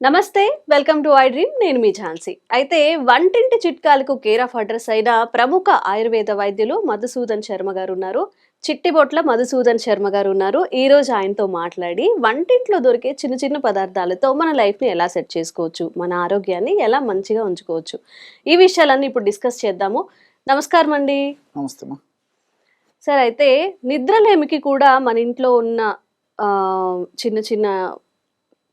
నమస్తే, welcome to I dream. నేను మీ ఝాన్సీ. అయితే వంటింటి చిట్కాలకు కేర్ ఆఫ్ అడ్రస్ అయిన ప్రముఖ ఆయుర్వేద వైద్యులు మధుసూదన్ శర్మ గారు ఉన్నారు. చిట్టిబొట్ల మధుసూదన్ శర్మ గారు ఉన్నారు. ఈ రోజు ఆయనతో మాట్లాడి వంటింట్లో దొరికే చిన్న చిన్న పదార్థాలతో మన లైఫ్ని ఎలా సెట్ చేసుకోవచ్చు, మన ఆరోగ్యాన్ని ఎలా మంచిగా ఉంచుకోవచ్చు, ఈ విషయాలన్నీ ఇప్పుడు డిస్కస్ చేద్దాము. నమస్కారం అండి. నమస్తే. సార్, అయితే నిద్రలేమికి కూడా మన ఇంట్లో ఉన్న చిన్న చిన్న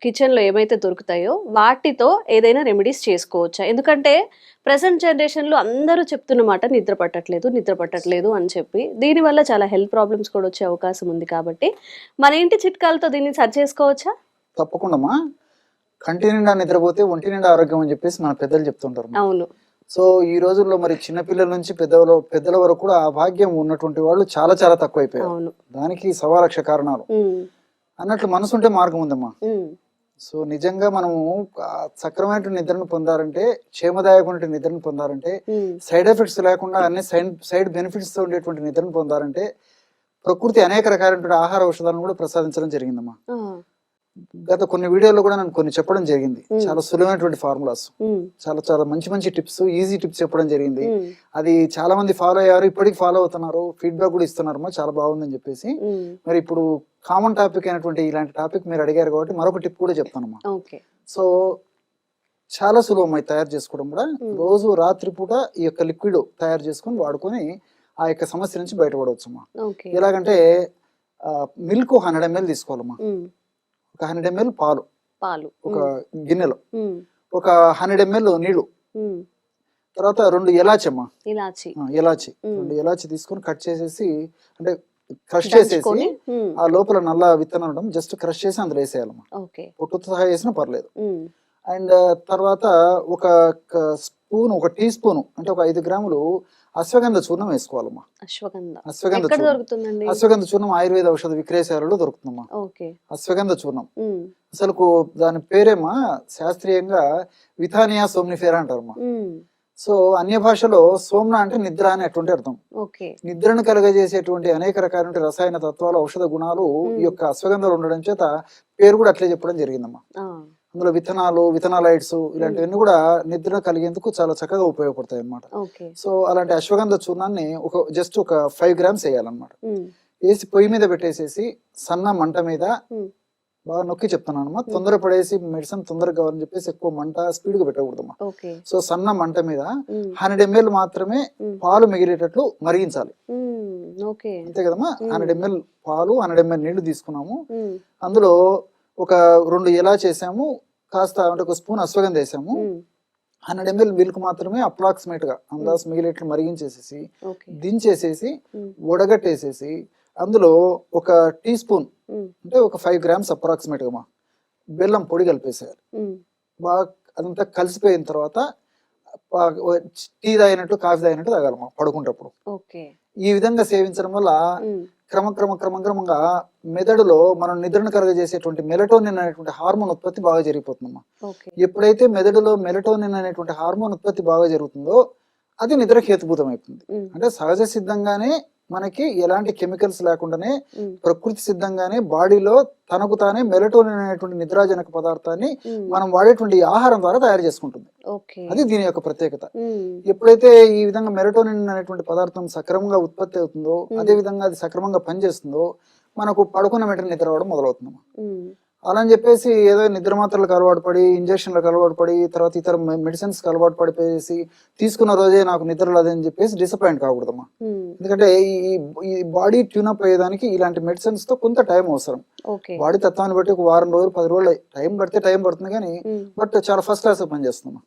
కిచెన్లో ఏమైతే దొరుకుతాయో వాటితో ఏదైనా రెమెడీస్ చేసుకోవచ్చా? ఎందుకంటే ప్రజెంట్ జనరేషన్లో అందరూ చెప్తున్నమాట నిద్ర పట్టట్లేదు అని చెప్పి, దీనివల్ల చాలా హెల్త్ ప్రాబ్లమ్స్ కూడా వచ్చే అవకాశం ఉంది. కాబట్టి మన ఇంటి చిట్కాలతో దీన్ని సరి చేసుకోవచ్చా? తప్పకుండా. కంటి నిండా నిద్రపోతే ఒంటి నిండా ఆరోగ్యం అని చెప్పేసి మన పెద్దలు చెప్తుంటారు. అవును. సో ఈ రోజుల్లో మరి చిన్నపిల్లల నుంచి పెద్దల వరకు కూడా ఆ భాగ్యం ఉన్నటువంటి వాళ్ళు చాలా చాలా తక్కువైపోయారు. దానికి 1,000,000 కారణాలు అన్నట్లు. మనసు ఉంటే మార్గం ఉందమ్మా. సో నిజంగా మనము సక్రమైన నిద్రను పొందాలంటే, క్షేమదాయకమైన నిద్రను పొందాలంటే, సైడ్ ఎఫెక్ట్స్ లేకుండా అన్ని సైడ్ బెనిఫిట్స్ తో ఉండేటువంటి నిద్రను పొందాలంటే ప్రకృతి అనేక రకాలైన ఆహార ఔషధాలను కూడా ప్రసాదించడం జరిగిందమ్మా. గత కొన్ని వీడియోలో కూడా నేను కొన్ని చెప్పడం జరిగింది. చాలా సులువైనటువంటి ఫార్ములాస్, చాలా చాలా మంచి మంచి టిప్స్, ఈజీ టిప్స్ చెప్పడం జరిగింది. అది చాలా మంది ఫాలో అయ్యారు, ఇప్పటికి ఫాలో అవుతున్నారు, ఫీడ్బ్యాక్ కూడా ఇస్తున్నారు, చాలా బాగుందని చెప్పేసి. మరి ఇప్పుడు కామన్ టాపిక్ అయినటువంటి ఇలాంటి టాపిక్ మీరు అడిగారు కాబట్టి మరొక టిప్ కూడా చెప్తానమ్మా. సో చాలా సులభం తయారు చేసుకోవడం కూడా. రోజు రాత్రిపూట ఈ యొక్క లిక్విడ్ తయారు చేసుకొని వాడుకొని ఆ యొక్క సమస్య నుంచి బయటపడవచ్చమ్మా. ఎలాగంటే మిల్క్ 100 ml తీసుకోవాలమ్మా. ఒక 100 ml పాలు ఒక గిన్నెలో, ఒక 100 ml నీళ్లు, తర్వాత 2 ఇలాచి 2 ఇలాచి తీసుకొని కట్ చేసేసి, అంటే క్రష్ చేసేసి, ఆ లోపల నల్ల విత్తనాలు ఉండడం జస్ట్ క్రష్ చేసి అందులో వేసేయాలమ్మా. పొట్టుతో సహా వేసినా పర్లేదు. అండ్ తర్వాత ఒక స్పూన్, ఒక టీ స్పూన్ అంటే ఒక 5 గ్రాములు అశ్వగంధ చూర్ణం వేసుకోవాలమ్మా. అశ్వగంధ చూర్ణం ఆయుర్వేద ఔషధ విక్రయశాలలో దొరుకుతుందమ్మా. అశ్వగంధ చూర్ణం అసలు దాని పేరేమా శాస్త్రీయంగా విథానియా సోమ్నిఫేరా అంటారమ్మా. సో అన్య భాషలో సోమ్న అంటే నిద్ర అని అటువంటి అర్థం. నిద్రను కలగజేసేటువంటి అనేక రకాల రసాయన తత్వాలు, ఔషధ గుణాలు ఈ యొక్క అశ్వగంధలు ఉండడం చేత పేరు కూడా అట్లే చెప్పడం జరిగిందమ్మా. అందులో విత్తనాలు, విత్తనాలైడ్స్ ఇలాంటివన్నీ కూడా నిద్ర కలిగేందుకు చాలా చక్కగా ఉపయోగపడతాయి అన్నమాట. సో అలాంటి అశ్వగంధ చూర్ణాన్ని జస్ట్ ఒక 5 grams వేయాలన్నమాట. వేసి పొయ్యి మీద పెట్టేసేసి సన్న మంట మీద బాగా నొక్కి చెప్తున్నానమ్మా. తొందరపడేసి మెడిసిన్ తొందరగా కావాలని చెప్పేసి ఎక్కువ మంట స్పీడ్ గా పెట్టకూడదమ్మా. సో సన్న మంట మీద 100 ml మాత్రమే పాలు మిగిలేటట్లు మరిగించాలి. అంతే కదమ్మా. 100 ml పాలు, 100 ml నీళ్లు తీసుకున్నాము. అందులో ఒక 2 ఇలాచి వేసాము, కాస్త అంటే ఒక స్పూన్ అశ్వగంధ వేసాము, 100 ml మిల్క్ మాత్రమే అప్రాక్సిమేట్ గా అందాజు మిగిలేట్లు మరిగించేసేసి దించేసేసి వడగట్టేసేసి అందులో ఒక టీ స్పూన్ అంటే ఒక 5 grams అప్రాక్సిమేట్ గా బెల్లం పొడి కలిపేసేయాలి. బాగా అదంతా కలిసిపోయిన తర్వాత టీ తాగినట్టు, కాఫీ తాగినట్టు తాగాలమ్మా పడుకుంటప్పుడు. ఈ విధంగా సేవించడం వల్ల క్రమంగా మెదడులో మనం నిద్రను కలగజేసేటువంటి మెలటోనిన్ అనేటువంటి హార్మోన్ ఉత్పత్తి బాగా జరిగిపోతుందమ్మా. ఎప్పుడైతే మెదడులో మెలటోనిన్ అనేటువంటి హార్మోన్ ఉత్పత్తి బాగా జరుగుతుందో అది నిద్ర హేతుభూతం అయిపోతుంది. అంటే సహజ సిద్ధంగానే మనకి ఎలాంటి కెమికల్స్ లేకుండానే ప్రకృతి సిద్ధంగానే బాడీలో తనకు తానే మెలటోనిన్ అనేటువంటి నిద్రాజనక పదార్థాన్ని మనం వాడేటువంటి ఆహారం ద్వారా తయారు చేసుకుంటుంది. అది దీని యొక్క ప్రత్యేకత. ఎప్పుడైతే ఈ విధంగా మెలటోనిన్ అనేటువంటి పదార్థం సక్రమంగా ఉత్పత్తి అవుతుందో, అదే విధంగా అది సక్రమంగా పనిచేస్తుందో మనకు పడుకున్న వెంటనే నిద్ర అవ్వడం మొదలవుతుందమ్మా. అలా అని చెప్పేసి ఏదో నిద్ర మాత్రలకు అలవాటు పడి, ఇంజక్షన్లకు అలవాటు పడి, తర్వాత ఇతర మెడిసిన్స్ కి అలవాటు పడిపోయేసి తీసుకున్న రోజే నాకు నిద్ర లేదని చెప్పేసి డిసప్పాయింట్ కాకూడదమ్మా. ఎందుకంటే ఈ బాడీ ట్యూనప్ అయ్యేదానికి ఇలాంటి మెడిసిన్స్ తో కొంత టైం అవసరం. బాడీ తత్వాన్ని బట్టి ఒక వారం రోజులు, 10 రోజులు టైం పడుతుంది కానీ బట్ చాలా ఫస్ట్ క్లాస్ పనిచేస్తుందమ్మా.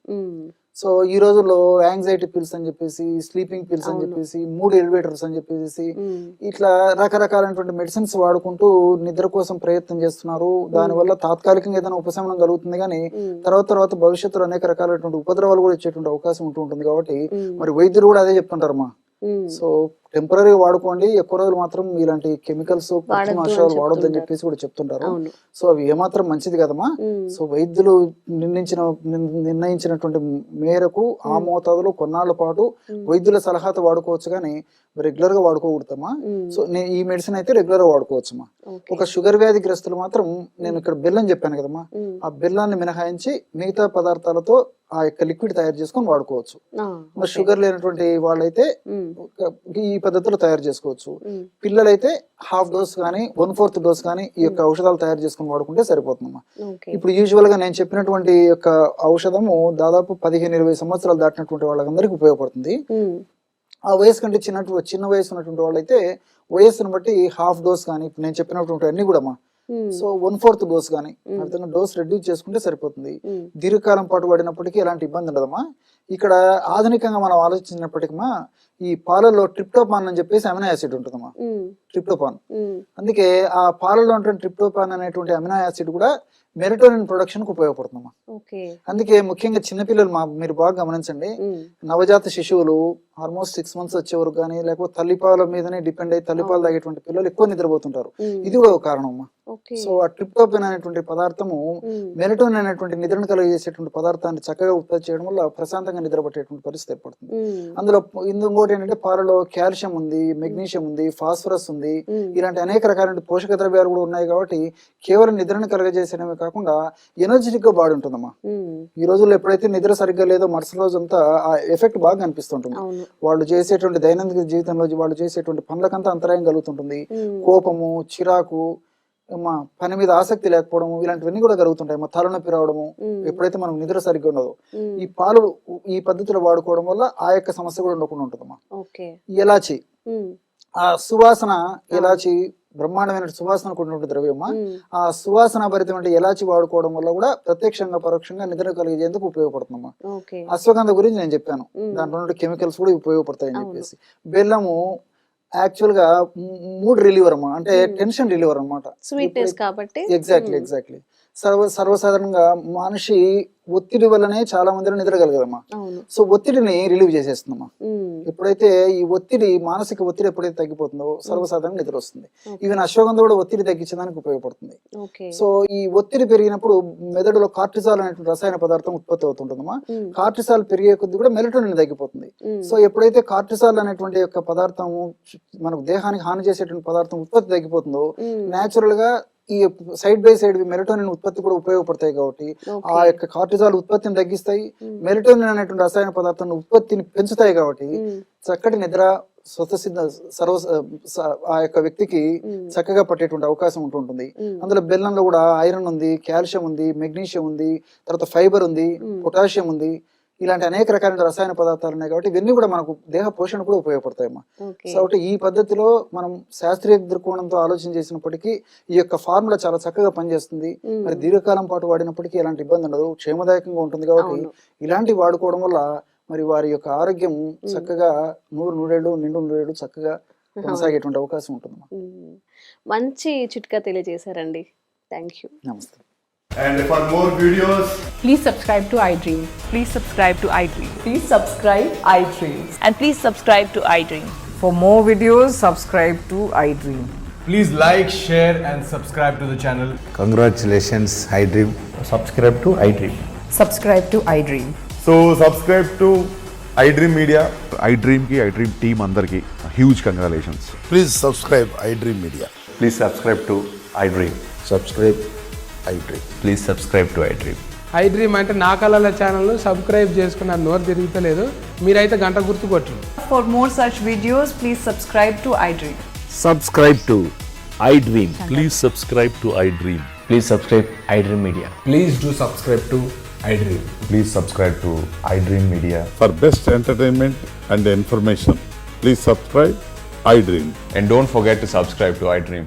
సో ఈ రోజుల్లో యాంగ్జైటీ పిల్స్ అని చెప్పేసి, స్లీపింగ్ పిల్స్ అని చెప్పేసి, మూడ్ ఎలివేటర్స్ అని చెప్పేసి ఇట్లా రకరకాలైనటువంటి మెడిసిన్స్ వాడుకుంటూ నిద్ర కోసం ప్రయత్నం చేస్తున్నారు. దానివల్ల తాత్కాలికంగా ఏదైనా ఉపశమనం కలుగుతుంది కానీ తర్వాత భవిష్యత్తులో అనేక రకాలైనటువంటి ఉపద్రవాలు కూడా ఇచ్చేటువంటి అవకాశం ఉంటుంది. కాబట్టి మరి వైద్యులు కూడా అదే చెప్తుంటారమ్మా. సో టెంపరీగా వాడుకోండి, ఎక్కువ రోజులు మాత్రం ఇలాంటి కెమికల్స్ వాడొద్దు అని వాడొద్దని చెప్తుంటారు. చెప్పేసి కూడా చెప్తుంటారు. అవును. సో అవి ఏమాత్రం మంచిది కదమ్మా. సో వైద్యులు నిర్ణయించినటువంటి మేరకు ఆ మోతాదులో కొన్నాళ్ల పాటు వైద్యుల సలహాతో వాడుకోవచ్చు, కానీ రెగ్యులర్ గా వాడుకోకూడదమ్మా. సో ఈ మెడిసిన్ అయితే రెగ్యులర్ గా వాడుకోవచ్చమ్మా. ఒక షుగర్ వ్యాధి గ్రస్తులు మాత్రం నేను ఇక్కడ బెల్లం చెప్పాను కదమ్మా, ఆ బెల్లాన్ని మినహాయించి మిగతా పదార్థాలతో ఆ యొక్క లిక్విడ్ తయారు చేసుకొని వాడుకోవచ్చు. మరి షుగర్ లేనటువంటి వాళ్ళైతే ఈ పద్ధతిలో తయారు చేసుకోవచ్చు. పిల్లలైతే హాఫ్ డోస్ కానీ 1/4 డోస్ కానీ ఈ యొక్క ఔషధాలు తయారు చేసుకొని వాడుకుంటే సరిపోతుందమ్మా. ఇప్పుడు యూజువల్ గా నేను చెప్పినటువంటి యొక్క ఔషధము దాదాపు 15-20 సంవత్సరాలు దాటినటువంటి వాళ్ళందరికీ ఉపయోగపడుతుంది. ఆ వయసు కంటే చిన్న వయసు ఉన్నటువంటి వాళ్ళైతే వయస్సును బట్టి హాఫ్ డోస్ కానీ ఇప్పుడు నేను చెప్పినటువంటి అన్ని కూడా సో 1/4 డోస్ కానీ ఆ విధంగా డోస్ రెడ్యూస్ చేసుకుంటే సరిపోతుంది. దీర్ఘకాలం పాటు వాడినప్పటికీ ఎలాంటి ఇబ్బంది ఉండదమ్మా. ఇక్కడ ఆధునికంగా మనం ఆలోచించినప్పటికీ ఈ పాలలో ట్రిప్టోపాన్ అని చెప్పేసి అమినో యాసిడ్ ఉంటుందమ్మా, ట్రిప్టోపాన్. అందుకే ఆ పాలలో ఉంటున్న ట్రిప్టోపాన్ అనేటువంటి అమినో యాసిడ్ కూడా మెలటోనిన్ ప్రొడక్షన్ కు ఉపయోగపడుతుందమ్మా. అందుకే ముఖ్యంగా చిన్నపిల్లలు మీరు బాగా గమనించండి, నవజాత శిశువులు ఆల్మోస్ట్ 6 months వచ్చే వరకు కానీ లేకపోతే తల్లిపాల మీదనే డిపెండ్ అయ్యి తల్లిపాలు తాగేటువంటి పిల్లలు ఎక్కువ నిద్రపోతుంటారు. ఇది కూడా ఒక కారణం అమ్మా. సో ఆ ట్రిప్టోపాన్ అనేటువంటి పదార్థము మెలటోనిన్ అనేటువంటి నిద్రను కలిగజేసేటువంటి పదార్థాన్ని చక్కగా ఉత్పత్తి చేయడం వల్ల ప్రశాంతంగా నిద్రపట్టేటువంటి పరిస్థితి ఏర్పడుతుంది. అందులో ఇంకోటి ఏంటంటే పాలలో కాల్షియం ఉంది, మెగ్నీషియం ఉంది, ఫాస్ఫరస్ ఉంది, ఇలాంటి అనేక రకాల పోషక ద్రవ్యాలు కూడా ఉన్నాయి. కాబట్టి కేవలం నిద్రను కలగజేసేయడమే కాకుండా ఎనర్జెటిక్ గా బాడీ ఉంటుందమ్మా. ఈ రోజుల్లో ఎప్పుడైతే నిద్ర సరిగ్గా లేదో మరుసటి రోజంతా ఆ ఎఫెక్ట్ బాగా కనిపిస్తుంటుంది. వాళ్ళు చేసేటువంటి దైనందిన జీవితంలో వాళ్ళు చేసేటువంటి పనులకంతా అంతరాయం కలుగుతుంటుంది. కోపము, చిరాకు, పని మీద ఆసక్తి లేకపోవడము, ఇలాంటివన్నీ కూడా కలుగుతుంటాయి. తలనొప్పి రావడము ఎప్పుడైతే మనం నిద్ర సరిగ్గా ఉండదో. ఈ పాలు ఈ పద్ధతిలో వాడుకోవడం వల్ల ఆ యొక్క సమస్య కూడా ఉండకుండా ఉంటుందమ్మా. ఎలాచి, ఆ సువాసన, ఎలాచి బ్రహ్మాండమైన సువాసన కూడినటువంటి ద్రవ్యమా. ఆ సువాసన భరితమైన ఎలాచి వాడుకోవడం వల్ల కూడా ప్రత్యక్షంగా పరోక్షంగా నిద్ర కలిగేందుకు ఉపయోగపడుతుందమ్మా. అశ్వగంధ గురించి నేను చెప్పాను, దాంట్లో కెమికల్స్ కూడా ఉపయోగపడతాయని చెప్పేసి. బెల్లము యాక్చువల్ గా మూడ్ రిలీవర్ అమ్మా, అంటే టెన్షన్ రిలీవర్ అనమాట. ఎగ్జాక్ట్లీ. సర్వసాధారణంగా మనిషి ఒత్తిడి వల్లనే చాలా మంది నిద్ర కలగదమ్మా. సో ఒత్తిడిని రిలీవ్ చేసేస్తుందమ్మా. ఎప్పుడైతే ఈ ఒత్తిడి, మానసిక ఒత్తిడి ఎప్పుడైతే తగ్గిపోతుందో సర్వసాధారణంగా నిద్ర వస్తుంది. ఈవెన్ అశ్వగంధ కూడా ఒత్తిడి తగ్గించడానికి ఉపయోగపడుతుంది. సో ఈ ఒత్తిడి పెరిగినప్పుడు మెదడులో కార్టిసాల్ అనేటువంటి రసాయన పదార్థం ఉత్పత్తి అవుతుంటుందమ్మా. కార్టిసాల్ పెరిగే కొద్ది కూడా మెలటోనిన్ తగ్గిపోతుంది. సో ఎప్పుడైతే కార్టిసాల్ అనేటువంటి యొక్క పదార్థము మనకు దేహానికి హాని చేసేటువంటి పదార్థం ఉత్పత్తి తగ్గిపోతుందో నేచురల్ గా ఈ సైడ్ బై సైడ్ మెలటోనిన్ ఉత్పత్తి కూడా ఉపయోగపడతాయి. కాబట్టి ఆ యొక్క కార్టిజాల్ ఉత్పత్తిని తగ్గిస్తాయి, మెలటోనిన్ అనేటువంటి రసాయన పదార్థాన్ని ఉత్పత్తిని పెంచుతాయి. కాబట్టి చక్కటి నిద్ర స్వతసిద్ధ ఆ యొక్క వ్యక్తికి చక్కగా పట్టేటువంటి అవకాశం ఉంటుంటుంది. అందులో బెల్లంలో కూడా ఐరన్ ఉంది, కాల్షియం ఉంది, మెగ్నీషియం ఉంది, తర్వాత ఫైబర్ ఉంది, పొటాషియం ఉంది, ఇలాంటి అనేక రకాల రసాయన పదార్థాలు ఉన్నాయి. కాబట్టి ఇవన్నీ కూడా మనకు దేహ పోషణ కూడా ఉపయోగపడతాయమ్మా. కాబట్టి ఈ పద్ధతిలో మనం శాస్త్రీయ దృక్కోణంతో ఆలోచన చేసినప్పటికీ ఈ యొక్క ఫార్ములా చాలా చక్కగా పనిచేస్తుంది. మరి దీర్ఘకాలం పాటు వాడినప్పటికీ ఎలాంటి ఇబ్బంది ఉండదు, క్షేమదాయకంగా ఉంటుంది. కాబట్టి ఇలాంటి వాడుకోవడం వల్ల మరి వారి యొక్క ఆరోగ్యం చక్కగా 100 నిండు నూరేళ్లు చక్కగా కొనసాగేటువంటి అవకాశం ఉంటుందమ్మా. మంచి చిట్కా తెలియజేశారండి. Thank you. నమస్తే. And for more videos, please subscribe to iDream. Please subscribe to iDream. Please subscribe iDream. And please subscribe to iDream. For more videos, subscribe to iDream. please like, share and subscribe to the channel. Congratulations, iDream. Subscribe to iDream. Subscribe to iDream. So subscribe to iDream Media. iDream ki iDream team andarki huge congratulations. Please subscribe iDream Media. Please subscribe to iDream. Subscribe iDream. Please subscribe to iDream. iDream అంటే నా కళల channel subscribe చేసుకున్న నోరు తిరుగుతలేదు, మీరైతే గంట గుర్తు కొట్టండి. For more such videos, please subscribe to iDream. Subscribe to iDream. Please subscribe to iDream. Please subscribe iDream Media. Please do subscribe to iDream. Please subscribe to iDream Media. For best entertainment and information, please subscribe iDream. And don't forget to subscribe to iDream.